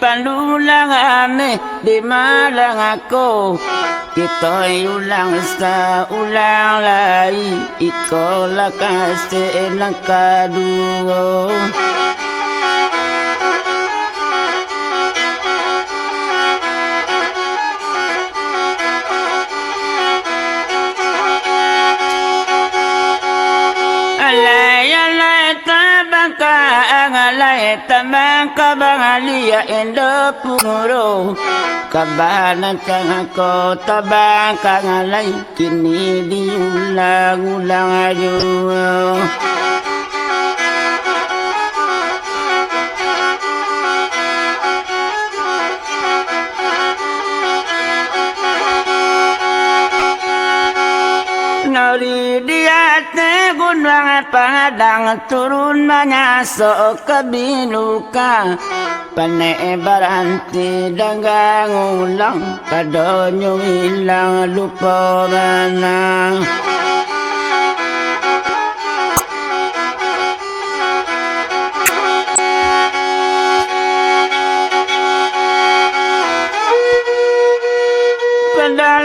pandulang ame di malang ako. Kito'y ulang sa ulang lai, ikaw lakas ng kadugo. Alay tamang kabangalia endo punguro kabanan kang ako tabang kangalay kini diulang-ulang ayo. Nari diate gunwang pangadang turun manyaso kabinuka pane baranti dagang ulang kadonyo ilang luporana.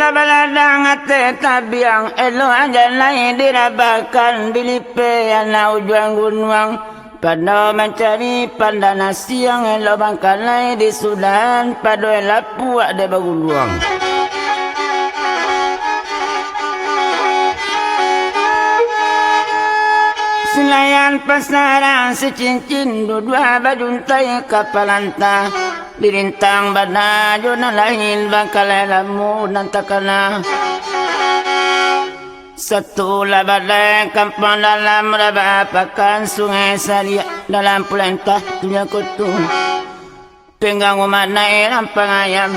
Baladang ate tabiang elo anjalay dirabakan dilipe ana ujang gunwang pado mencari pandana siang elo bangkalai di sudan pado elapuak de baguluang. Selayan pasaran secincin dua bajuntai kapalanta dirintang banajo na lahil bangkalelamu nantakana. Satu labadai kampung dalam rabapakan sungai Saria dalam pelentah dunia kutu. Pinggang umat naik rampang ayam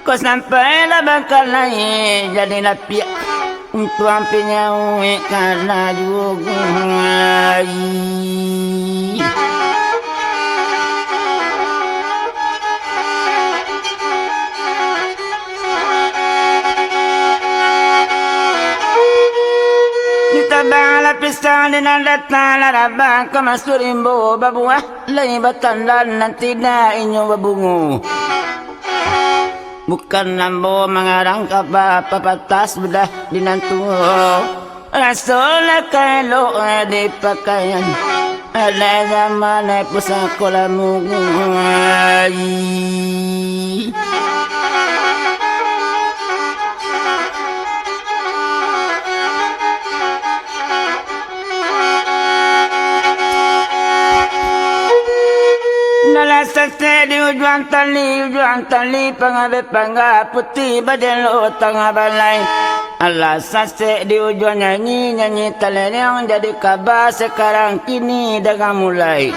kau sampai lah bangkalai jadi lapiak untuk ampinya uik karena juga bala pisang dengan datang larabang kamasurimbo babuah lay batandan nanti na inyo babungo. Bukan lambo mengarang kaba papatas bedah dinantuho rasola kailo di pakaian ada zaman pusaka lamungai. Sase di ujung tali pangabe pangga putih badan lo tengah balai. Allah sase di ujung nyanyi taleriang jadi kabar sekarang kini dah mulai.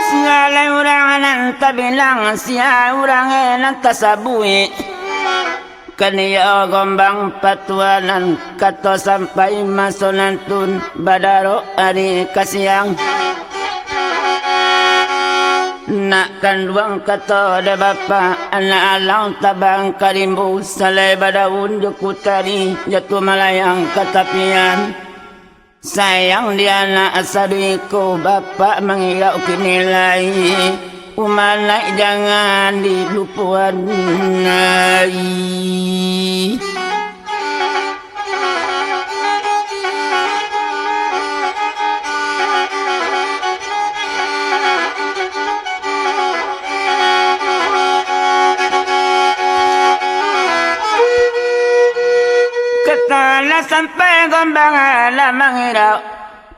Sialai orang nanti bilang sial orang nanti sabui. Kaniya gombang patuanan kato sampai masonantun badaro ari kasiang. Nak kanduang kato de bapa anak alang tabang karimbu salai badaun jokutari jatuh malayang katapian. Sayang dia anak asabiku bapa mengigau kinilai. Umanai jangan dilupuan nai. Ketala sampai gombang alam mengirau.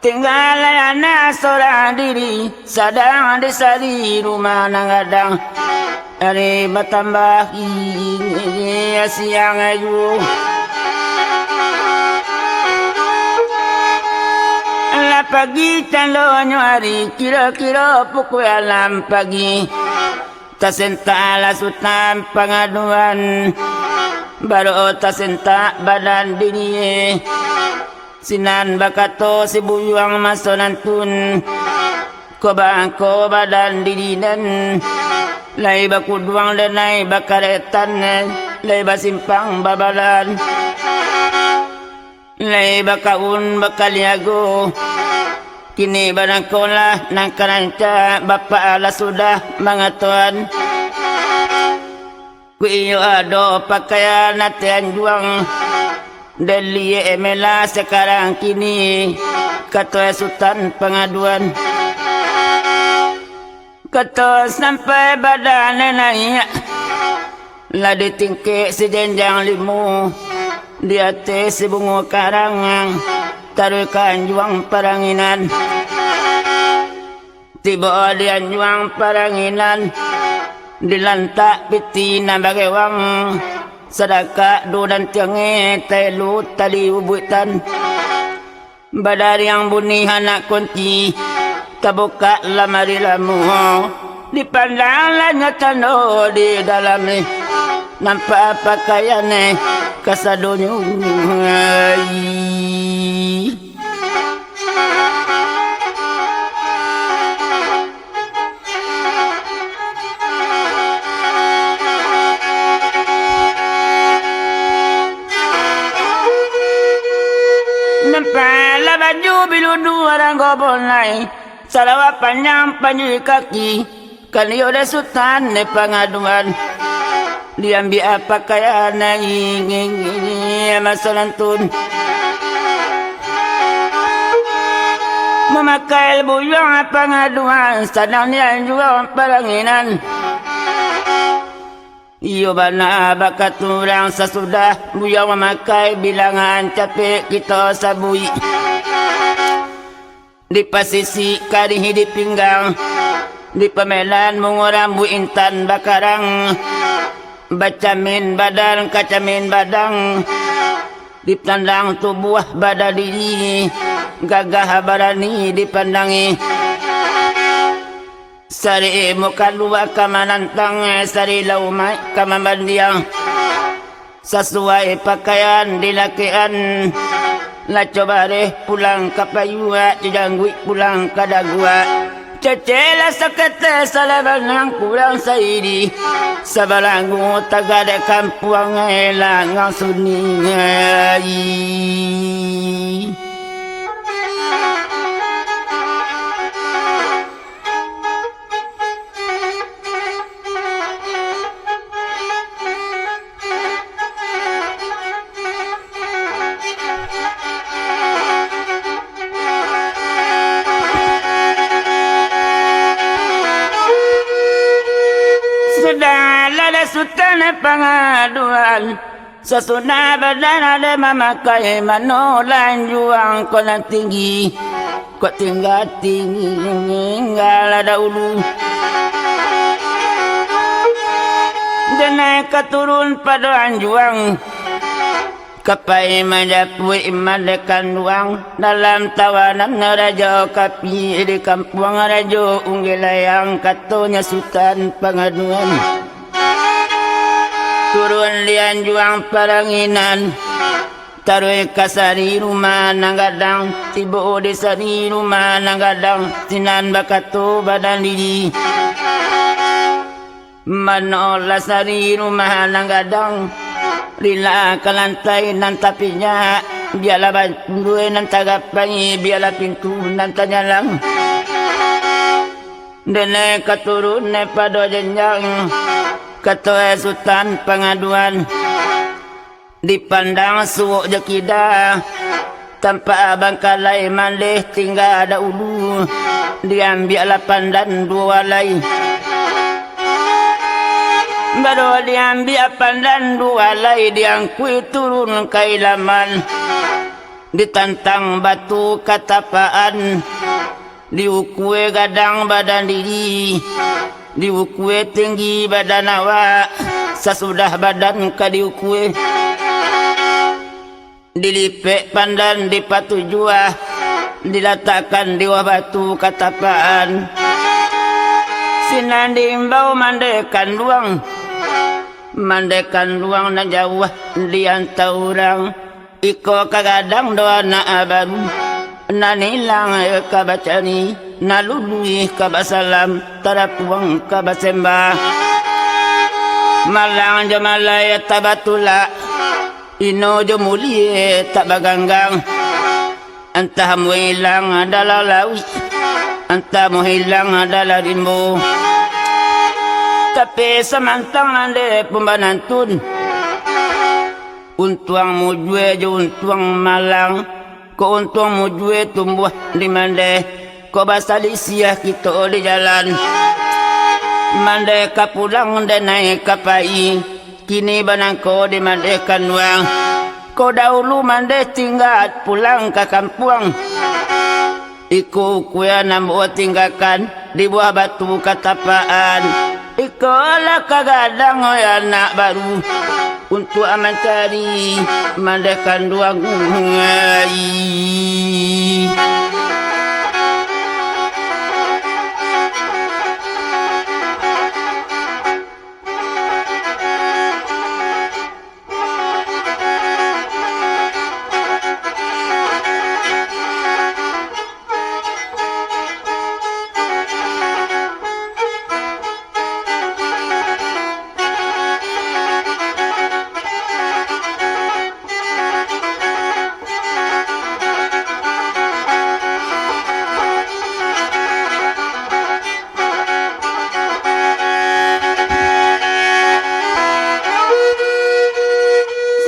Tinggal anak seorang diri sadang disari rumah nangadang hari bertambah ini siang ayu. Ala pagi calonyo hari kira-kira pukul 6 pagi tasenta ala sutan pengaduan baru tasenta badan diri. Sinan bakato si buyuang masonantun ko bangko badan didinan lai bakuduang danai bakaretan leba simpang babalan leba kaun bakaliago kini barang kolah nang karanca bapa ala sudah mga tuan ku iyo ado pakaian natian juang Deli emela sekarang kini kata sultan pengaduan kata sampai badan naik lah ditingkik sejenjang limu di atas sebungu karangang taruhkan juang peranginan tiba dia juang peranginan dilantak piti nabagai wang sedekah do dan tiange telu tali ubutan badar yang bunyi anak kunci terbuka lamari lamu dipandang langit di dalam ni nampak pakaian ni kasadonyo nampak lah baju bilu dua orang gobol naik salawat panjang panjang kaki kan dia dah sultan ni pengaduan diambil pakaian ni masalah tun memakai buyang pengaduan sedang dia juga peranginan iyo bana bakat orang sesudah buyang memakai bilangan capek kita sabui di pasisi karih di pinggang di pemelan mengurambu intan bakarang bacamin badan kacamin badang di tandang tubuh badan diri gagah barani dipandangi sari muka luar kamanantang sari laumai kamamandiang sesuai pakaian dilakian lah coba deh pulang ke payua cijanggui pulang ke dagua cecela sakete salaban yang kurang saidi sabalangu tagade kampuang elang sunni Lada sultan pengaduan sesudah badan ada memakai manolan juang kolam tinggi kok tinggal ada ulu dan naik turun paduan juang kapai majapui mandekan duang dalam tawanan raja kapi di kampung raja unggilayang katonya sultan pengaduan turun lian juang peranginan taruh kasari rumah nanggadang tiba di sari rumah nanggadang sinan bakatu badan diri manolah sari rumah nanggadang rila ke lantai nan tapinya biarlah bantuan nan tagapai biarlah pintu nan tanyalang dene keturun pada jenjang kata sultan pengaduan dipandang suuk jekida tanpa bangkalai malih tinggal ada ulu diambil pandan dua lai baru diambil pandan dua lai diangkui turun ke ilaman ditantang batu katapaan diukue gadang badan diri diukue tinggi badan awak sesudah badan ka diukue dilipek pandan di patu jua diletakkan di bawah batu katapaan sinan diimbau mandekan luang na jauh diantara orang iko kagadang doa na abaru na nilang kabacani nalului kabasalam tarapuang kabasembah Malang jo malaya tabatula ino jo mulie tak baganggang entah mu hilang adalah lawi entah mu hilang adalah rimbo tapi semantang nande pembanantun untuang mu jue jo untuang malang ko untuang mu jue tumbuh di mande ko basali siah kita di jalan mande kapulang dan naik kapai kini banang ko di mande kanwang ko dahulu mande tinggal pulang ke kampung iku kuya nambu tinggalkan di buah batu katapaan iku lah kagadang anak baru untuk aman cari mande kanduang ngai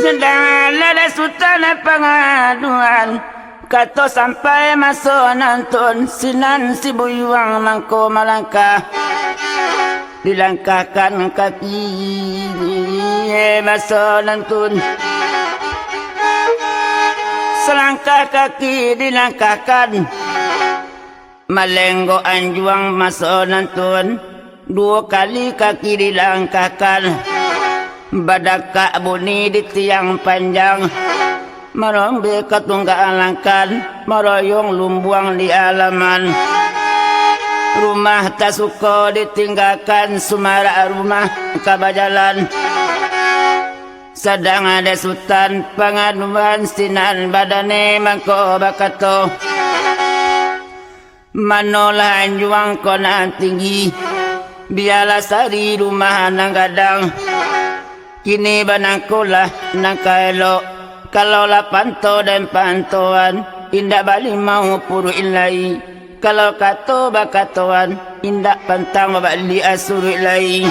sedang ada sultan pengaduan kata sampai masuk nonton sinan si buyuang mangko malangkah dilangkahkan kaki masuk nonton selangkah kaki dilangkahkan malenggo anjuang masuk nonton 2 kali kaki dilangkahkan badaka bunyi di tiang panjang merombe ketunggaan langkan meroyong lumbuang di alaman rumah tak suka ditinggalkan sumara rumah kabajalan sedang ada sultan pengaduan sinan badane mangko bakato manolah anjuang kona tinggi biarlah sari rumah nang gadang kini banangkulah nang kaelok kalau lah pantau dan pantauan indak balik mau puru ilai kalau kato bakatoan indak pantang balik asuru ilai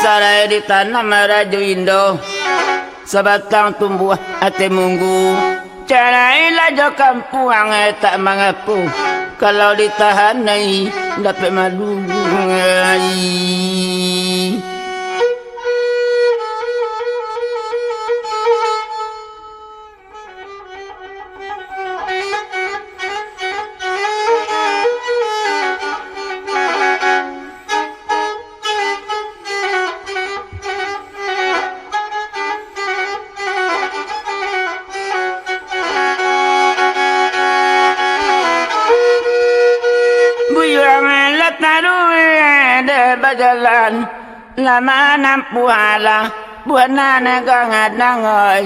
sarai ditanam rajo indo sebatang tumbuh ate munggu cara ilajo kampuang tak mengapu kalau ditahan nai dapat malu jalan lama nampu hala buana negangadang oi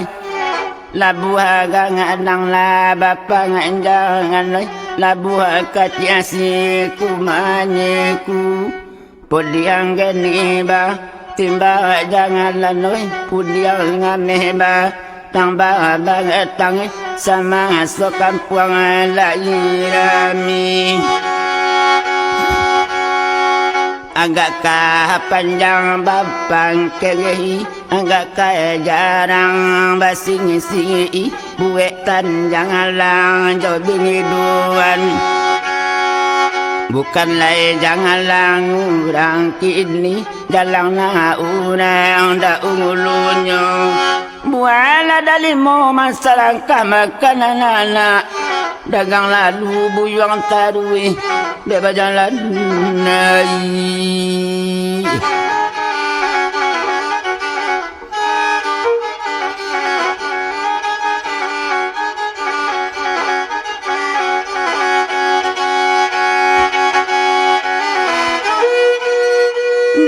la buha gangadang la bapa nganjangan oi la buha katiasi ku manyeku pudiang geni ba timba jangan oi pudiang ngane ba tambah banget tangi sama so kampung la irami agak kah panjang babang kegehi agak kah jarang basing si buek tanjang alang jauh bingiduan bukan lai jangan lang urang kini dalang na urang da ulunya buala dalimo masalangkah makanan anak dagang lalu buyuang tarui bebas jalan nai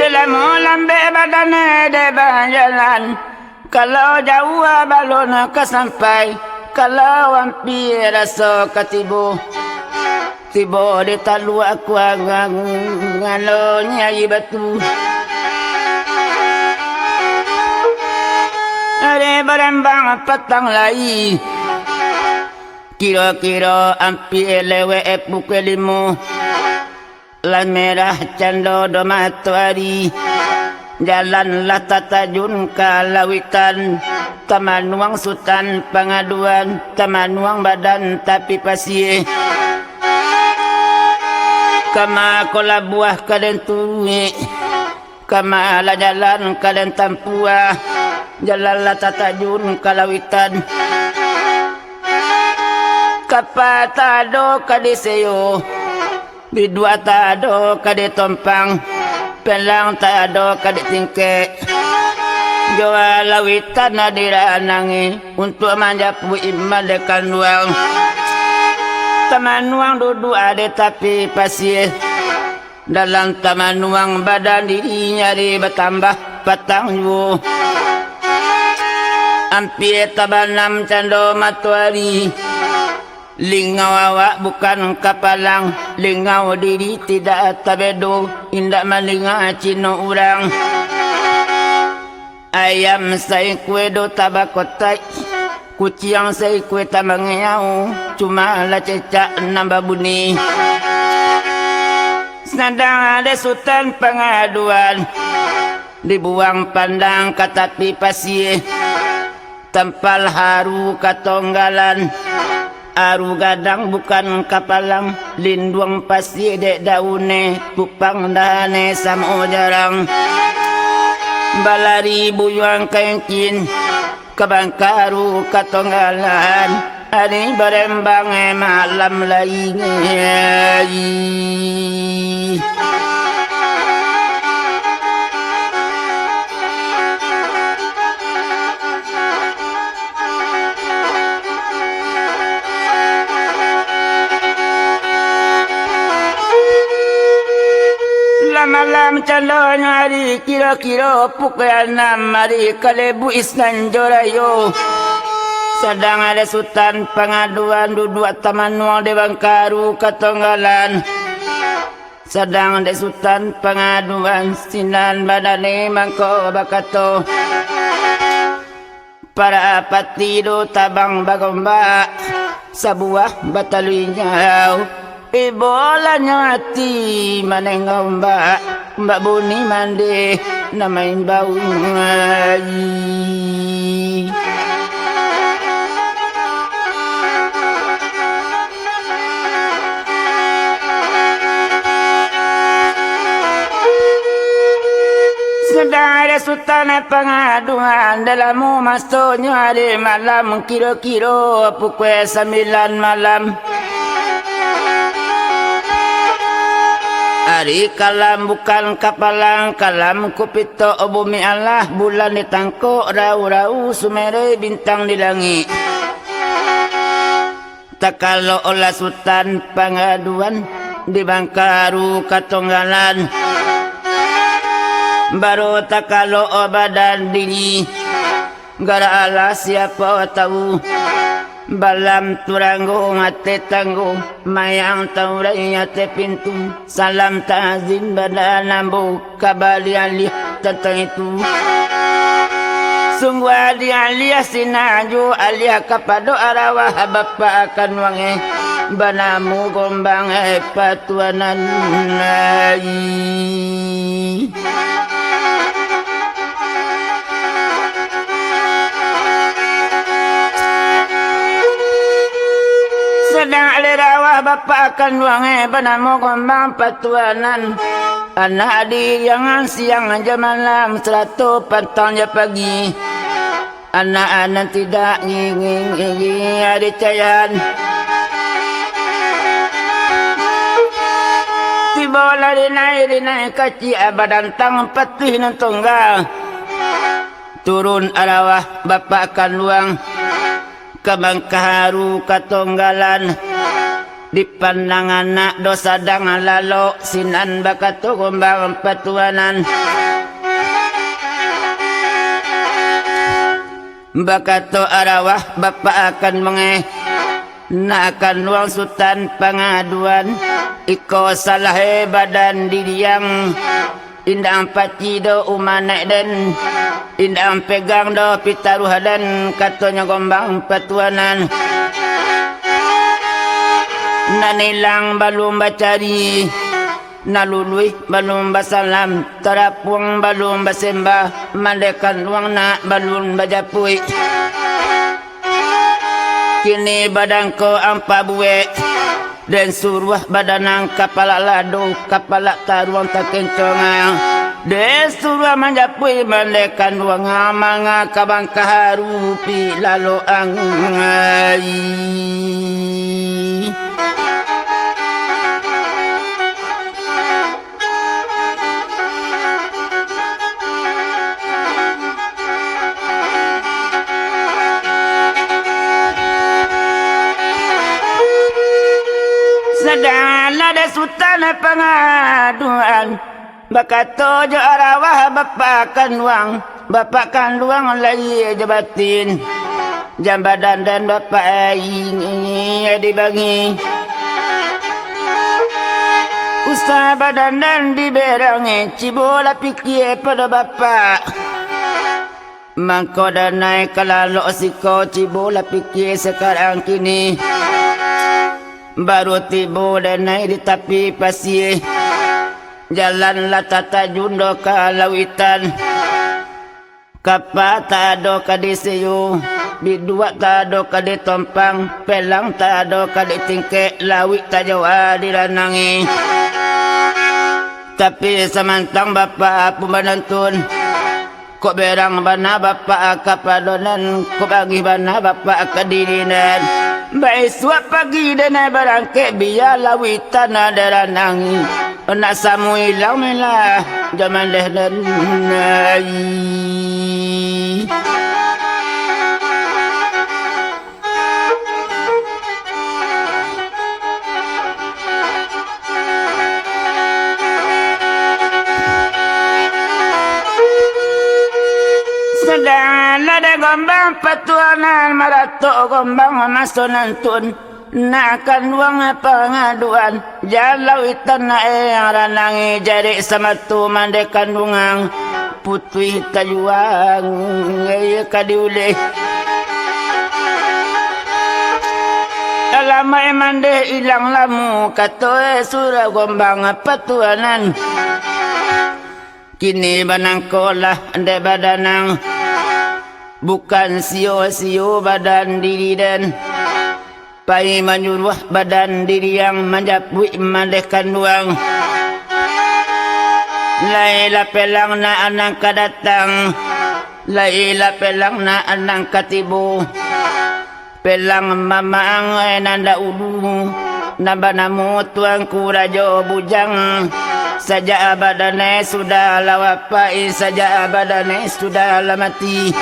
dalam lambe badane de jalan kalau jauh balon kesampai kalau hampir rasa ketibu tiba di talu aku ngalo nyai batu Ada berembang petang lai kira-kira ampi lewe pukul 5 lan merah cando do matahari jalanlah tatajun kalawitan taman uang sultan pengaduan taman uang badan tapi pasir kama kola buah kaden tuwe kama ala jalan kaden tampua jalanlah tatajun kalawitan kapatado kadiseyo bidua tado kade tompang pelang tado kade tingke jawa lawitan adira nangi untuk manjapu imadekan luang taman uang duduk ada tapi pasir dalam taman uang badan dirinya di bertambah patang yu ampir tabanam cando matahari lingau awak bukan kapalang lingau diri tidak tabedo indak malinga cino urang ayam sai kue do tabakotai kucing sai kue tamangiau cuma la cecak nambah bunyi sedang ada sultan pengaduan dibuang pandang ke tepi pasir tempal haru katonggalan aru gadang bukan kapalang linduang pasir dek daune kupang dane samo jarang balari buyuang kengkin kabangkaru katonggalan ani berembang malam lainnya malam calon hari kira-kira pukul 6 hari kalebu isnan jorayo sedang ada sultan pengaduan duduk taman uang di Bangkaru katonggalan sedang ada sultan pengaduan sinan badane mangko bakato para pati do tabang bagombak sebuah batalunya ibolanya hati manengau mbak Buni mandi namain bau ngaji sedang ada sultan pengaduan dalam masuknya di malam kira-kira pukul 9 malam hari kalam bukan kapalang kalam kupito bumi Allah bulan ditangkuk rau-rau sumere bintang di langit tak kalau olah sultan pengaduan di Bangkaru katonggalan baru tak kalau badan diri gara Allah siapa tahu balam turanggo ngate tanggo mayang tauraya te pintu salam ta'zim badanambo kabali alih tentang itu sungguh adi alih sinaju alih kapado arawah bapa akan wange banamu gombang patuanan lagi sedang rawah bapa akan wange banamu gombang patuanan anak adik jangan siang aja malam 100 pantang je pagi anak-anak tidak nging adik cayan tiba lari naik kaci badan tang patih nan tunggal turun arawah bapa akan luang ke Bangkaru katonggalan di pandangan anak dosa dangan lalu sinan bakato gombang patuanan bakato arawah bapa akan mengeh nak akan luang sultan pengaduan iko salah badan diriang Indang paci do umanak dan indang pegang do pitaruhadan katanya gombang patuanan nanilang balum bacari nalului balum basalam tarapuang balum basembah mandekan luang nak balum bajapui kini badangko ampa buwe dan suruh badanang kapala lado kapala taruang tak kencongang dan suruh menjapui mandekan luang manga kabang kaharupi lalu angai sedang ada sultan pengaduan bakato jo arawah bapakan luang lagi jabatin jambatan dan bapak ini dibagi usaha badan dan diberangi cibola pikir pada bapak mangko dan naik kalau siko cibola pikir sekarang kini baru tiba dan naik di tepi pasir jalanlah tata jundo ke lawitan kapal tak ada ke di siyu bidua tak ada ke di tompang pelang tak ada ke di tingkek lawit tak jauh di ranangi tapi semantang bapak pembanantun kok berang bana bapak kapadonan kok bagi bana bapak kedirinan baik suap pagi dan barangke biar lawitan ada ranangi nak samu hilang melah zaman dah dan sedang ada gombang patuanan maratok gombang masunan tun nakan luang pengaduan jalau itan yang ranangi jadi sama tu mandai kandungan putih tajuang gaya kadiuleh lama mandai hilang lamu kata surah gombang patuanan kini banangkolah andai badanang bukan sio-sio badan diri dan pai menyuruh badan diri yang menjapui mandehkan luang laila pelang na anang kadatang laila pelang na anang katibu pelang mamaang nanda ulu nambanamu tuangku rajo bujang saja badannya sudah lawapai saja badannya sudah mati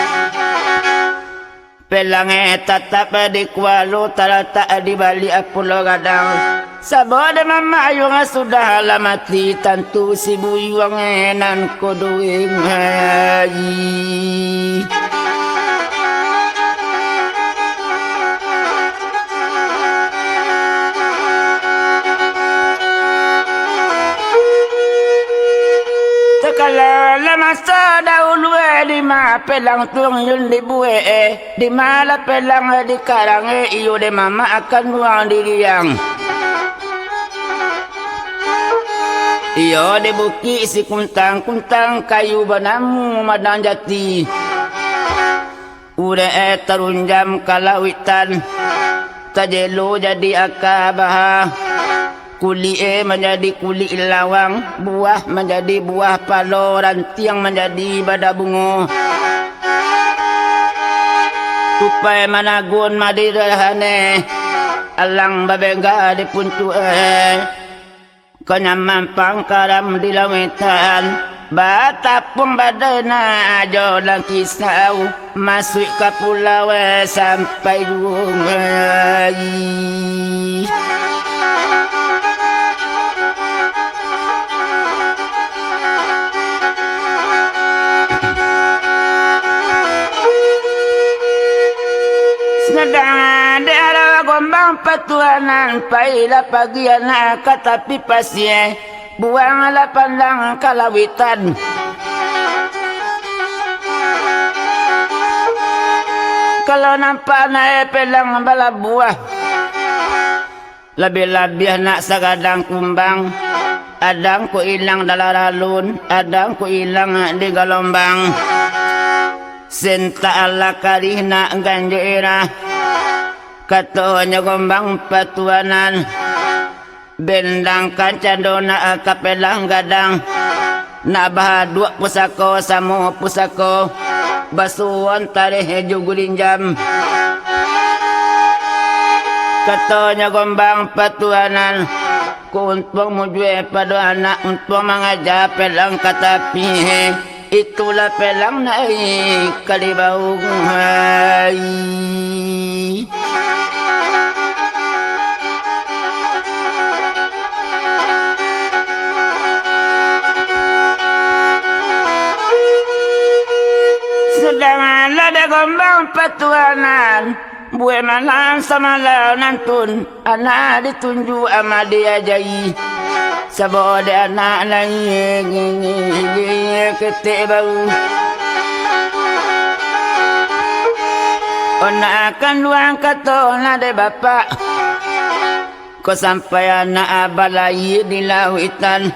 pelangnya tetap di kualu tak di balik pulau gadang sabada mama ayung sudah mati tentu si buyuang enan kodoing haji kalau lama dahulu di ma pelang tuang yun di buwe di mala pelang di karang iyo de mama akan buang diri yang iyo di buki si kuntang kayu banamu madang jati udah terunjam kalawitan tajelo jadi akabah kuli menjadi kuli lawang buah menjadi buah palo rantiang menjadi bada bungo tupai managun madirahane alang babengga di puntu kenyaman pangkaram di lawitan batapung badana ajo lang kisau masuk ke pulau sampai dungai sedang ada gombang patuanan paila pagi anak tapi pasien buanglah pandang kalawitan. Kalau nampak naik pelang bala buah, lebih-lebih nak sagadang kumbang. Adang ku hilang dalam ralun, adang ku hilang di gelombang. Senta ala karih nak ganjo irah, katanya gombang patuanan. Bendang kancadona kapelang gadang, nak bahadua pusako samo pusako, basuan tarih jugulinjam. Katanya gombang patuanan, kuntung mujue pada anak untuk mengajak pelang katapi. Itulah pelang naik kalibau hai. Sedang ada gombang patuanan, buat malam sama nantun, anak ditunjuk ama dia jai. Sebab dia anak lagi ketik bau. Ona akan luang kata nade bapak, kau sampai anak balai di lautan.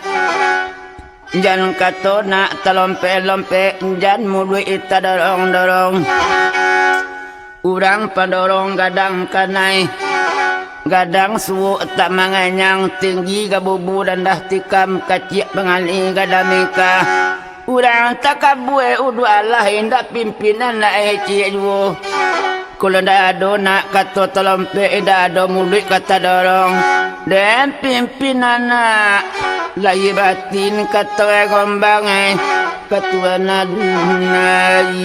Jangan kata nak terlompe-lompe, jangan mulu ita dorong-dorong. Urang pandorong gadang kanai, gadang suuk tak manganyang, tinggi gabubu dan dah tikam kacik pengali gadamika. Urang tak kabue udu Allah indak pimpinan nak cik juo. Kalau dah ada nak kata terlompe, dah ada mulut kata dorong. Dan pimpinan nak lahir batin kata gombang ketua nadunai.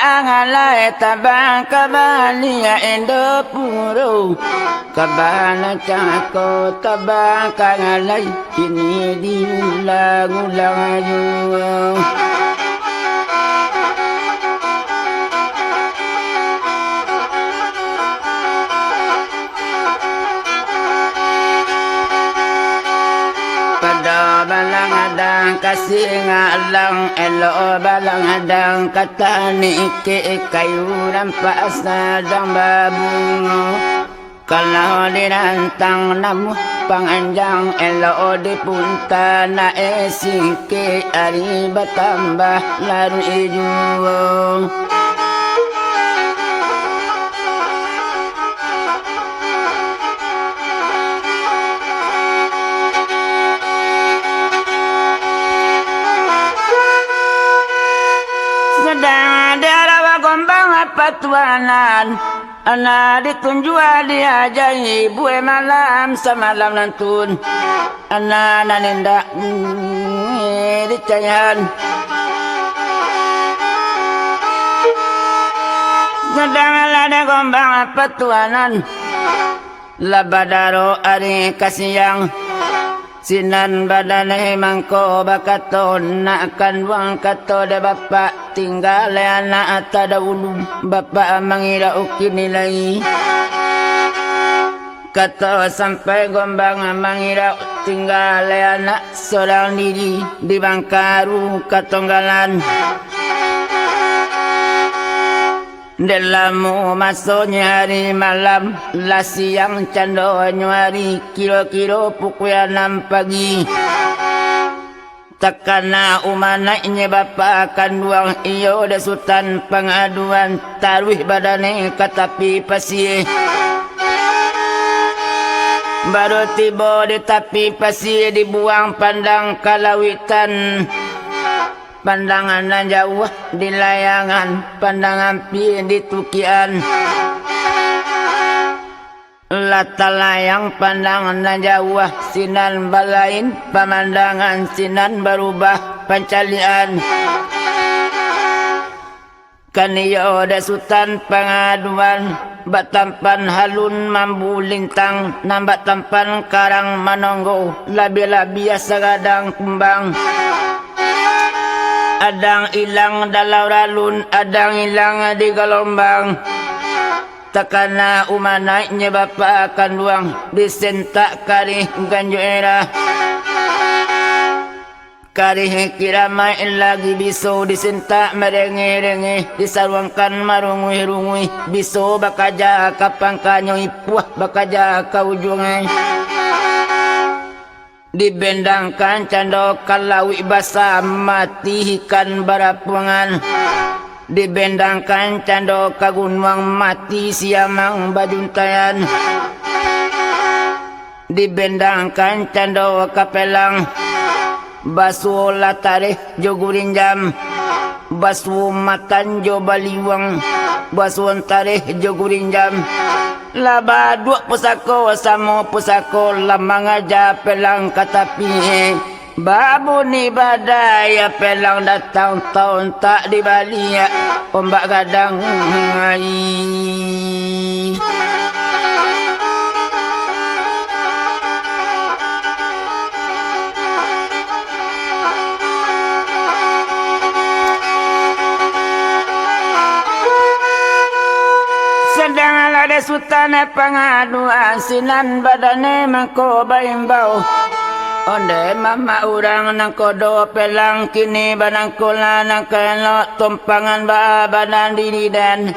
Angalai tabang kabalia endo puro, kabana cako tabang kangalai ini diulang-ulang ayu. Balang adang kasih ngalang, elo balang adang kata ni ke kayu rampak sadang babungo. Kalau dirantang namu panganjang, elo di punta na esingke ari batambah laru ijuo. Patuanan anak ditunjuk diajai buat malam semalam nantun anak nanindak dicayan sedang ada gombang patuanan labadaro ari kasiyang sinan badane mangko bakaton nak akan wang kato de bapak tinggal anak atada ulu bapak mangira uki nilai kato sampai gombang mangira tinggal anak seorang diri di Bangkaru Katonggalan. Dalam masuknya hari malam lah siang cando nyari kilo-kilo pukul 6 pagi Takana umanainya bapa kanduang iyo da sultan pengaduan taruh badane katapi pasir. Baru tiba di tepi pasir dibuang pandang kalawitan. Pandangan nan jauh di layangan, pandangan pi di tukian. Lata layang pandangan nan jauh, sinan balain pemandangan, sinan berubah pancalian. Kaniyo da sultan pengaduan, batampan halun mambu lintang, nambat tampan karang manonggo, labi-labi sagadang kumbang. Adang ilang dalau ralun, adang ilang di gelombang. Takana umanainya bapa kanduang, disentak karih ganjo era. Karih kiramai lagi biso disentak merenge-renge, disarwangkan marungui-rungui, biso bakaja kapang kanyoy puah bakaja ka ujungai. Dibendangkan candok kalawi basa mati ikan barapungan. Dibendangkan candok kagunwang mati siamang bajuntayan. Dibendangkan candok kapelang basu latare jogurinjam. Basu matan jo baliwang basu antare jogurinjam. Laba dua pusako samo pusako lamang aja pelang katapi. Babu ni badai pelang datang tahun tak di Bali ombak gadang ai. Sedang ada sultan pengaduan, sinan badane mangko baimbau. Onde mama urang nang kodo pelang kini banang kula nang kelo tumpangan badan diri dan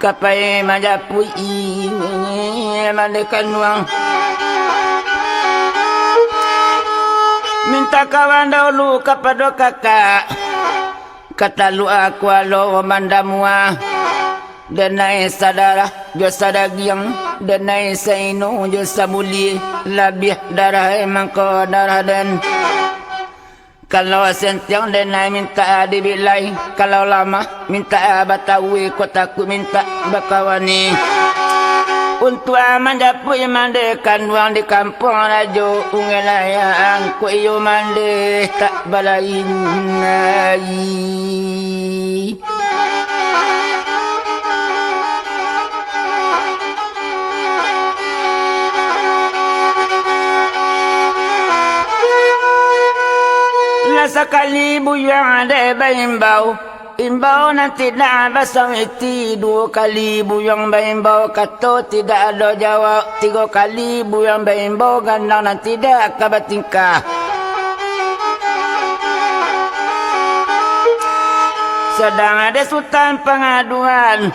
kapai majapui mandekan uang. Minta kawan dahulu kepada kakak, kata lu aku alo mandamua. Danai sadara jo sadagiang, danai saino jo sabuli, labih darah emang ko darah dan. Kalau sentiang danai minta dibilai, kalau lama minta batawi kotaku minta bakawani. Untuk aman japui mande kanduang di kampung rajo ungelayang ku iyo mande tak balain ai. Sekali buyang ada baimbau, imbau nanti tidak basang iti. Dua kali buyang baimbau kata tidak ada jawab. Tiga kali buyang baimbau gandang nanti tidak kabatingkah. Sedang ada sultan pengaduan,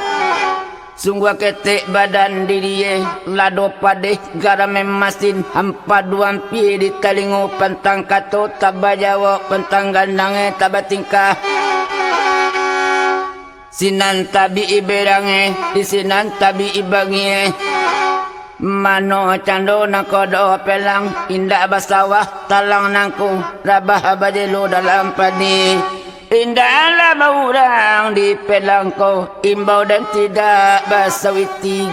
sungguh ketek badan diri lado padeh garam masin hampa duan pi di talingo pantang kato tabajawa pantang gandange tabatingkah. Sinan tabi iberange di sinan tabi ibangie. Mano cando nakodo pelang indah basawah talang nangku rabah badelo dalam padi. Indahlah baurang di pelangko, imbau dan tidak basawiti.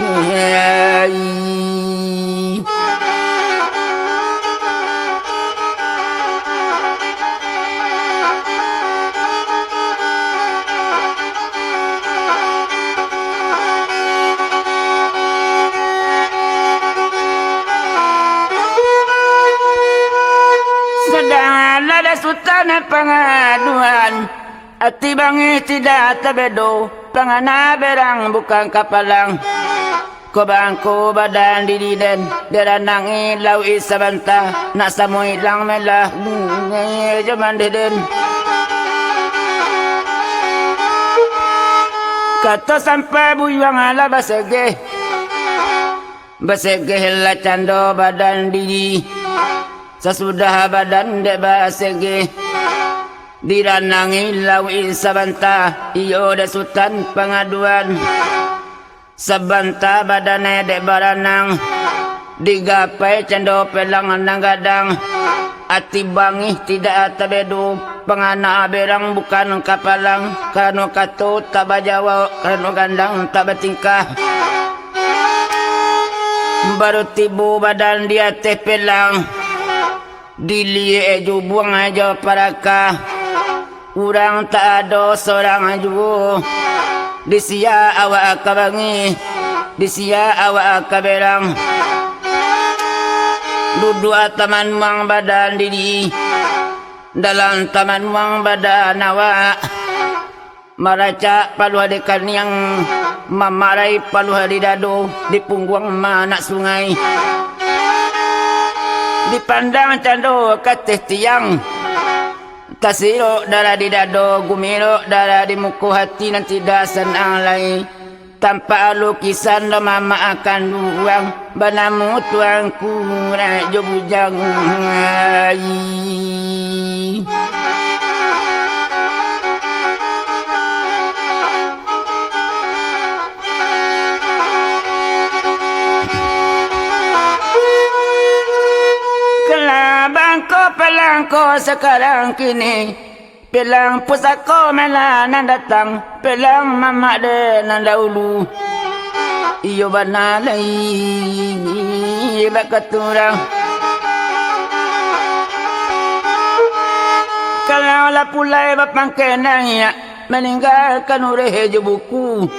Sedang ada sultan pengaduan, ati bangi tidak tabedo, pangana berang bukan kapalang. Ko bangko badan diri den, deranang ilau isabanta, nak samu ilang melah, jaman deden. Kata sampai buyang ala basege la cando badan diri. Sesudah badan de basege diranangi lawi sabanta iyo de sultan pengaduan sabanta badane de baranang digapai cendo pelang nang gadang ati bangi tidak tabedu pengana berang bukan kapalang kanu katu tabajawa kanu gandang tabatingkah baru tibu badan dia teh pelang dilie ju buang aja paraka urang tak ada seorang ju disia awak kabangi disia awak kaberang duduk taman wang badan diri dalam taman wang badan awak maraca palu adekan yang mamarai palu di dado di punggung anak sungai dipandang cando kateh tiang tasiro darah di dado gumiro darah di muku hati nanti dasan alai tanpa lukisan lo mama akan luang banamu tuangku rajo bujang kelabangko pelangko sekarang kini pelang pusako melanan datang pelang mama de nan dahulu iyo banalai bakaturang kalau la pulai bapang kenanya meninggalkan urehe buku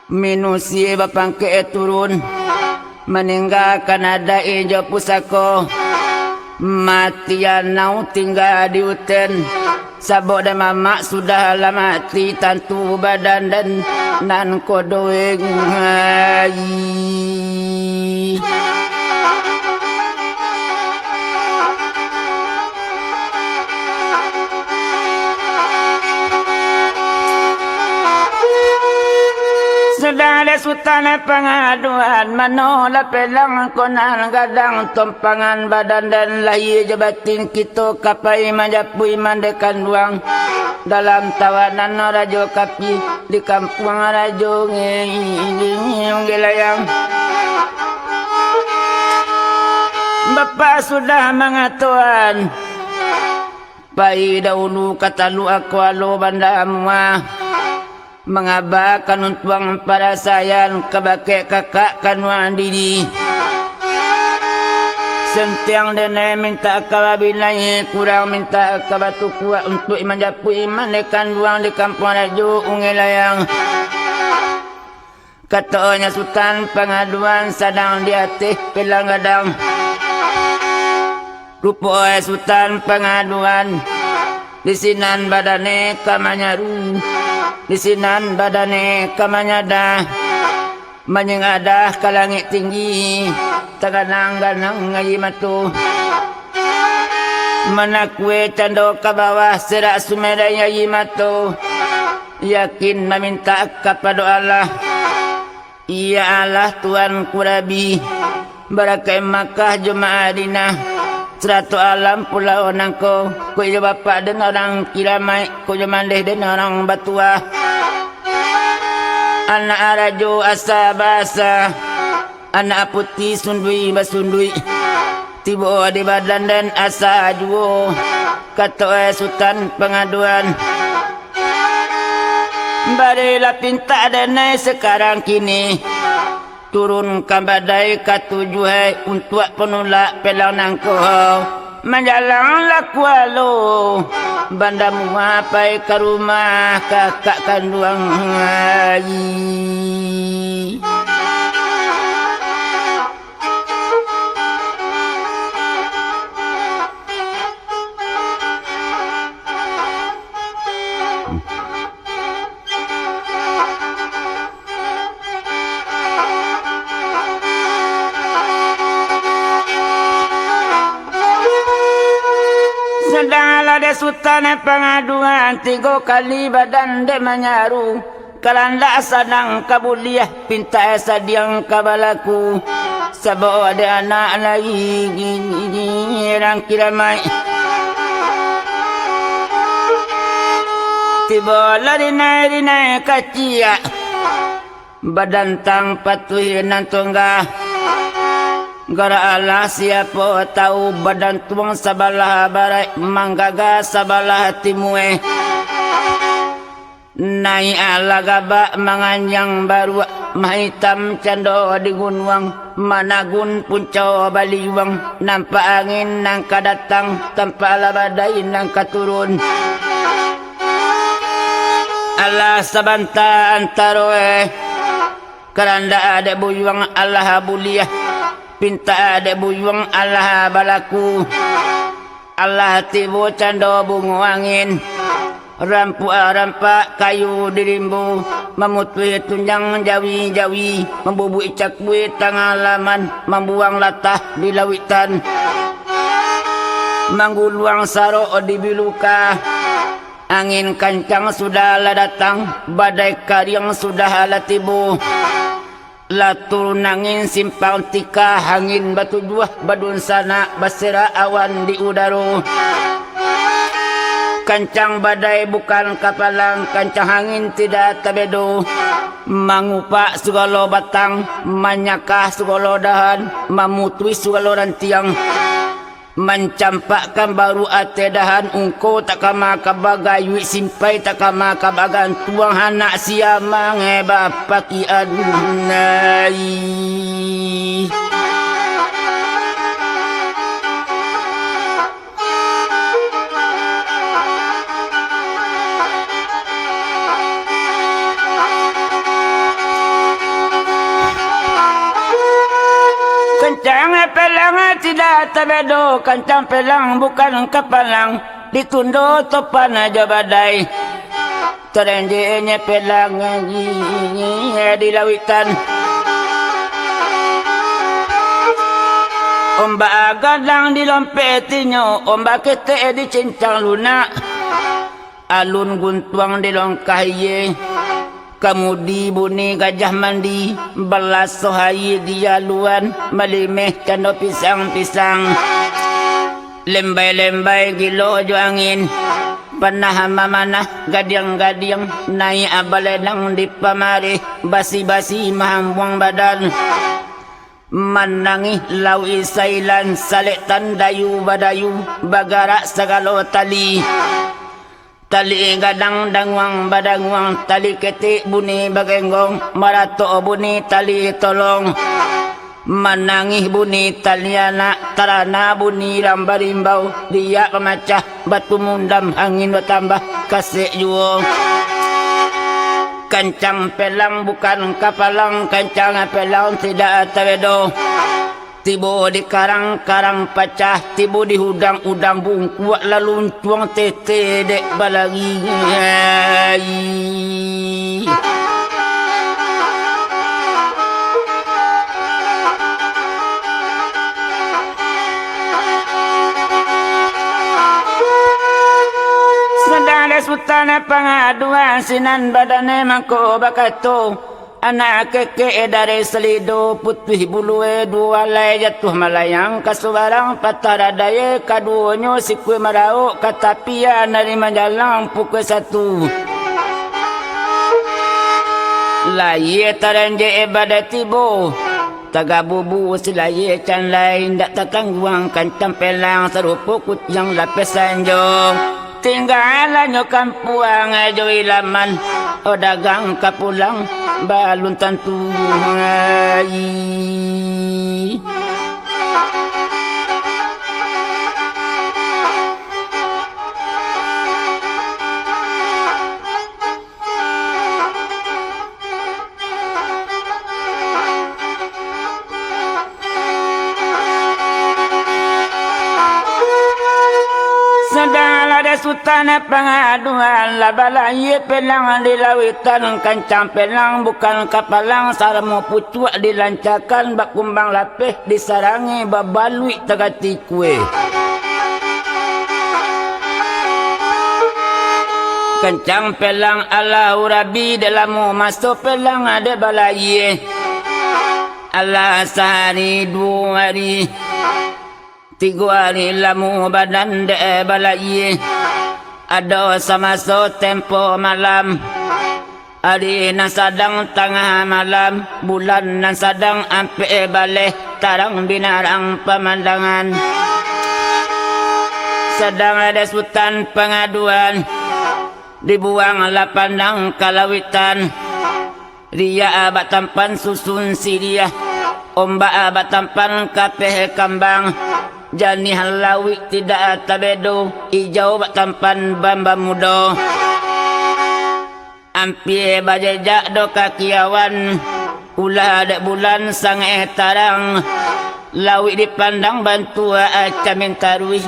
minusi bapang ke turun meninggalkan ada ijo pusako matian nau tinggal di hutan sabok dan mamak sudah lama mati tantu badan dan nan kodoeng sudah ada sultan pengaduan manola pelang konan gadang tompangan badan dan lahir jabatin kita kapai majapui mandekan luang dalam tawanan rajo kapi di kampung rajo ngelayang Bapak sudah mengatuan pai dahulu kata lu aku alo banda muah mengabarkan untuang pada sayang kebakai kakak kanuan diri sentiang dene minta kawabilai kurang minta kabatu kuat untuk iman japu iman dekan luang di kampung rajo ungelayang katanya sultan pengaduan sadang di hati pelang gadang rupa sultan pengaduan di sinan badane kamanyaru di sinan badane kamanyada menyengadah ke langit tinggi taganang-ganang ngayi matu menakwe cando ke bawah serak sumedai ngayi matu yakin meminta kepada Allah ya Allah Tuhan Kurabi barakai Makkah Jemaah Adinah 100 alam pulau nangko ku je bapak dan orang kiramai ku je mandeh dan orang batua anak arajo asa basa anak putih sundui basundui tiba di badan dan asa ajuo kata sultan pengaduan barilah pinta denai sekarang kini turun ke badai katujuh untuk penolak pelang nangko menjalanlah kualo bandamu apa ke rumah kakak kandung sedanglah de sultan pengaduan 3 kali badan de menyaru kalanda sadang kabuliah pinta sadiang kabalaku Sabo ada anak lagi Girang kiramai Tiba rinai kacia Badan tang patuhi nantungga Gara Allah siapa tahu badan tuang sabalah barai Manggaga sabalah timue Nai ala gaba manganjang baru Mahitam cando di gunwang Managun puncau baliwang Nampak angin nang kadatang Tanpa ala badai nang katurun Allah sabanta antaroe Keranda ada buyuang Allah buliah Pinta ada buyuang Allah balaku Allah tibu cando bungu angin Rampak kayu dirimbu Memutui tunjang jawi-jawi Membubui cakbui tangalaman Membuang latah di lawitan Mengguluang sarok di biluka Angin kancang sudah lah datang Badai karyang sudah lah tibu Latur nangin simpang tika Angin batu juah badun sana Basira awan di udara Kancang badai bukan kapalang Kancang angin tidak tabedo Mangupak segala batang Manyakah segala dahan Mamutui segala rantiang Mencampakkan baru ate dahan Ungko tak kama kabagai Wik simpai tak kama kabagan Tuang anak siamang bapaki adunai Kancang pelang tidak tabedo Kancang pelang bukan kapalang Ditundo topan aja badai Terenjenya pelang di lawitan Ombak gadang di lompetinya Ombak kete di cincang lunak Alun guntuang di longkahiye Kamudi buni gajah mandi Belas sohayi di jaluan Malimeh cando pisang-pisang Lembai-lembai gilo jo angin Panah mamanah gadiang-gadiang Naik abaledang di pamari Basi-basi mahambuang badan Manangi lau isailan Salek tandayu badayu Bagarak segala tali Tali gadang dangwang badangwang Tali ketik bunyi bagenggong Marato bunyi tali tolong Manangih bunyi tali anak Tarana bunyi rambarimbau Dia pemacah batu mundam Angin bertambah kasih juo Kancang pelang bukan kapalang Kancang pelang tidak tabedo Tibo di karang-karang pacah Tibo di hudang-udang bungkuak Lalu tuang tete dek balagi Sedang ada sultana pengaduan Sinan badane mangko bakato Anak keke dari selido putih buluwe dua lay jatuh malayang kasubarang patara daya kaduonyo sikwe marau katapia nari majalang pukul 1 laye tarenje ibadatibo tagabubu silaye can lain dak takangguang kancam pelang serupu kucing lapis sanjong tinggalanyo kampuang ajo ilaman o dagang kapulang balun tantu ngai Sultana pengaduan labalai pelang di lawitan kancang pelang bukan kapalang saramo pucuak dilancakan bak kumbang lapih disarangi babalui tagati kue kancang pelang Allah urabi dalam masuk pelang ada balai Allah sehari 2 hari 3 hari lamu badan de balai ada semasa tempo malam hari nan sadang tengah malam bulan nan sadang ampe balik tarang binarang pemandangan sedang ada sultan pengaduan dibuanglah pandang kalawitan ria abad tampan susun siria ombak abad tampan kapeh kambang jani halawi tidak tabedo hijau abad tampan bamba muda ampie bajajak do kakiawan ulah ada bulan sang tarang lawi dipandang bantu acamin taruih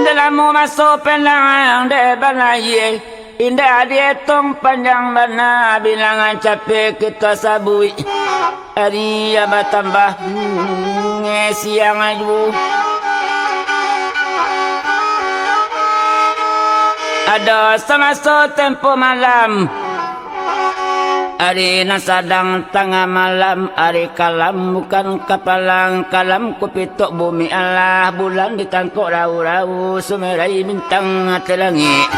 dalam masuk penang de balai indah dia tong panjang mana bilangan capek kita sabui hari abad tambah siang aju ada semasa tempo malam hari nan sadang tengah malam hari kalam bukan kapalang kalam kupitok bumi Allah bulan ditangkuk rau-rau sumerai bintang hati langit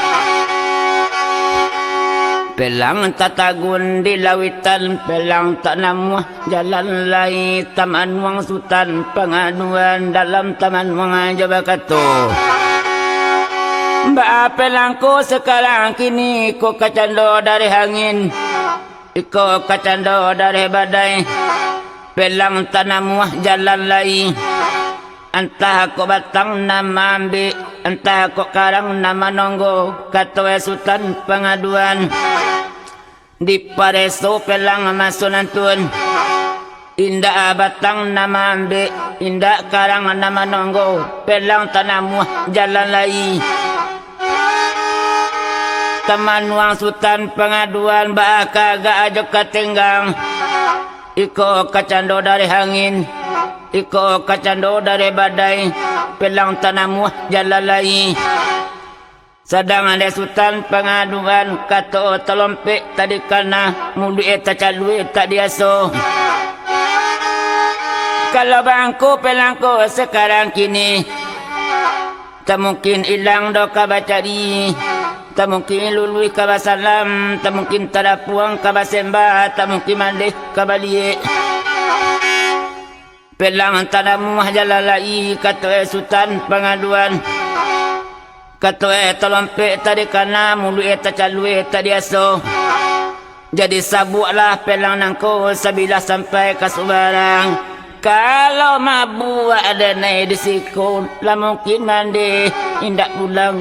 pelang tatagun di lawitan pelang tak namuah jalan lai taman wang sultan pengaduan dalam taman wang jabakato mbak pelangku sekarang kini ko kacando dari angin iko kacando dari badai pelang tanamuah jalan lai entah ko batang nama ambil entah ko karang nama nonggo katoe sultan pengaduan di pareso pelang masunantun indah batang nama ambil indah karang nama nonggo pelang tanamuah jalan lai teman wang sultan pengaduan baka ga ajo katenggang iko kacando dari angin iko kacando dari badai pelang tanamu jalan lai sedang ada sultan pengaduan kato tolompek tadi kana mulu eta calue tak diaso kalau bangku pelangku sekarang kini tak mungkin hilang do kabacari tak mungkin lului kabasalam tak mungkin tadapuang kabasembah tak mungkin mandeh kabalie pelang tanamu jalalai katoe sultan pengaduan katoe tolompek tadi kana mulu eta calue tadi aso jadi sabuaklah pelang nangko sabila sampai ke Subarang kalau mabu ada naik di siku lah mungkin mandi indak pulang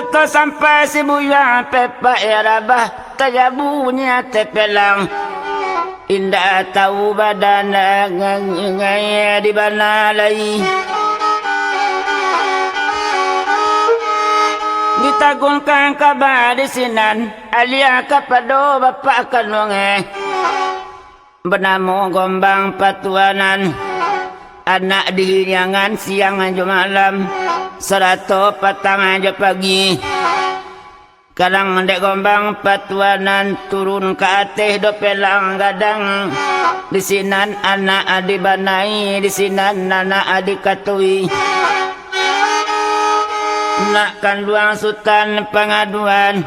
kata sampai si buyang pepa erabah tajabunya tepelang indah tahu badan ngai di bana lai ditagunkan kabar di sinan alia kapado bapak kanonge bernama gombang patuanan anak dihiangan siang aja malam 100 petang aja pagi kadang dek gombang patuanan turun ke atas do pelang gadang di sinan anak adi banai di sinan anak adi katui nak kanduang sultan pengaduan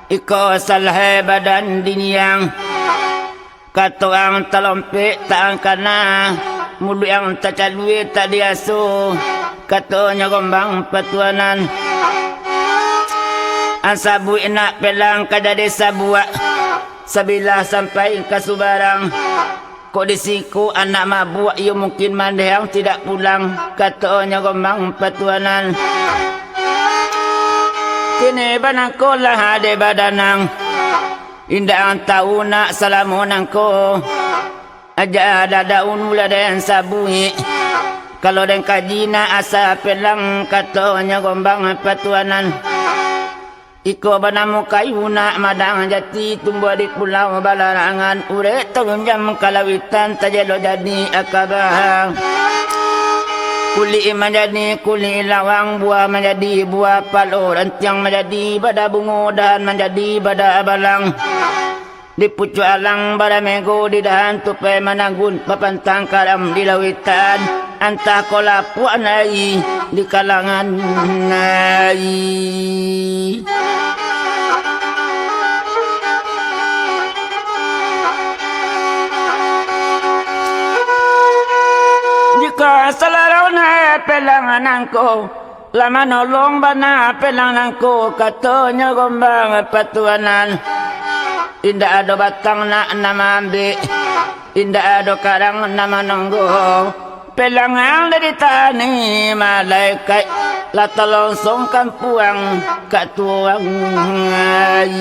iko salah badan diniang katuang talompek tak angkana mulu yang tak calue tak diasuh katanya gombang patuanan ansabu enak pelang kadade sabuak sabila sampai ke Subarang kok disiku anak mabuk ia mungkin mandang tidak pulang katanya gombang patuanan Kini banang ko lah de badanang indah ang tauna salamunang ko aja ada daun mula den sabui kalau den kajina asa pelang katonya gombang patuanan iko banamu kayuna madang jati tumbuh di pulau balarangan ure tahun jam kalawitan tajelo jadi akabah kuli menjadi kuli lawang buah menjadi buah palo rantiang menjadi bada bungo dan menjadi bada abalang di pucuk alang bada mego di dahan tupai managun papantang karam di lawitan antah kolapu anai di kalangan nai jika salarau na pelangan ko lama nolong bana pelangan ko katanya gombang patuanan indah ada batang nak nama ambil indah ada karang nama nonggo pelangan dari tani malaikat lata longsong kampuang katuang ai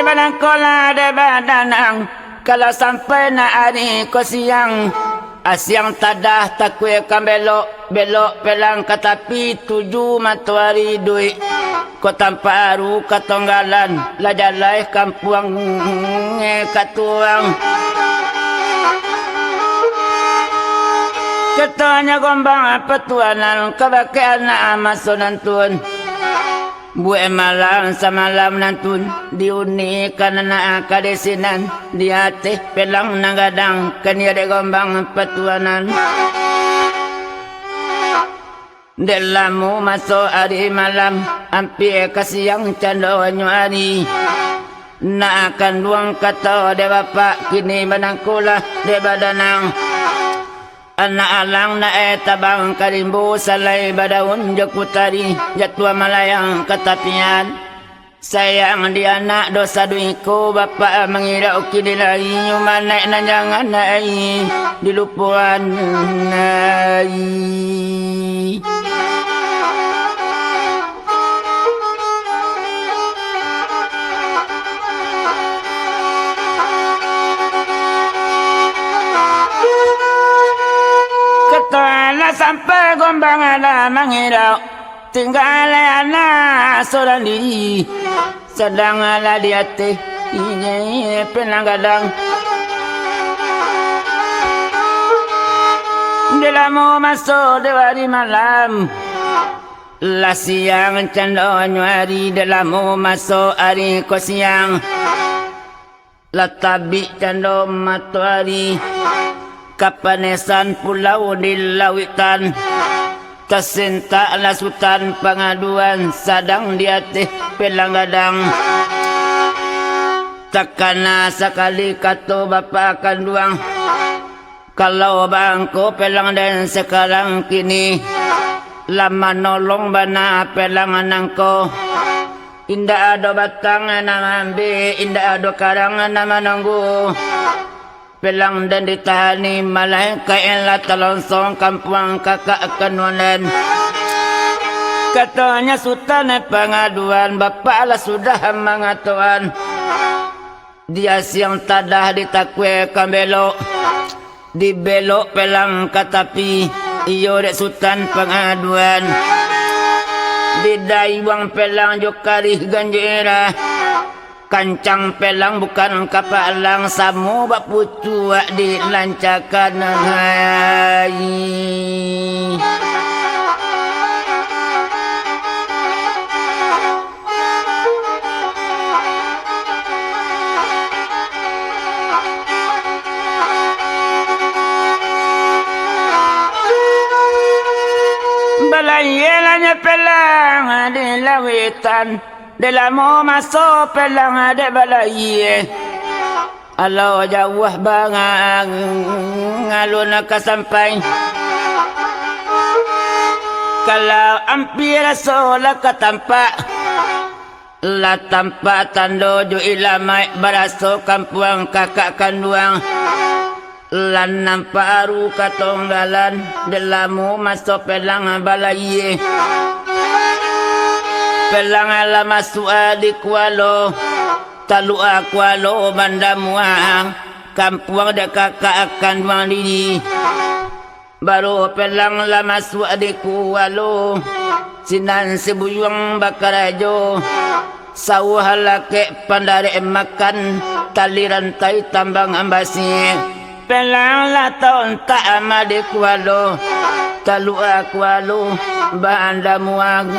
Banang kola de badanang kalau sampai na hari ko siang asyang tadah takwe kambelok belok pelang katapi tuju matuari dui ko tanpa aru katonggalan lajalai kampuang katuang katanya gombang patuanan kabakean na amasonan tun buat malam samalam nantun diuni kanana kadesinan di hati pelang nagadang kania de gombang patuanan delamu masuk hari malam hampir ke siang cando nyuari nak akan luang kata de bapak kini menangkulah de badanang anak alang na tabang karimbo salay badaun jakutari jatua malayang katapian sayang di anak dosa duiko bapa mengira oki dilai nyuman naik nanjangan naik dilupuan naik Ketala sampai gombang ada mengirau tinggal anak seorang diri sedang ala di hati ini penang gadang dia mau masuk di malam lah siang canda nyari dia mau masuk hari ko siang lah tabik canda matahari kapanesan pulau di lawitan tersinta lasutan pengaduan sadang di hati pelang gadang takana sekali kata bapa kanduang kalau bangko pelang dan sekarang kini lama nolong bana pelang anangko indah ada batang nama ambil indah ada karang nama nunggu pelang dan ditahani malaikat elah terlongsong kampuang kakak kanunan katanya sultan pengaduan bapak lah sudah mengatuan dia siang tadah ditakwe kambelok dibelok pelang katapi iyo dek sultan pengaduan didaiwang pelang jokarih ganjera kancang pelang bukan kapalang samu bak pucu dilancakan hai balayelannya pelang di lawitan Dela mo masuk pelang ada balai alau jauh bangang alun ke sampai Kalau ampir sola katampak la tampak tando jo ilamai baraso kampuang kakak kanduang lan nampak aru katonggalan delamu masuk pelang balai pelang ala masuk di kualo talu kualo bandamuang kampuang de kakak kanduang diri baru pelang la masuk di kualo sinan sebuyung bakarajo sawah laki pandare makan tali rantai tambang ambasi pelang la tahun tak amade kualo talu kualo banda muang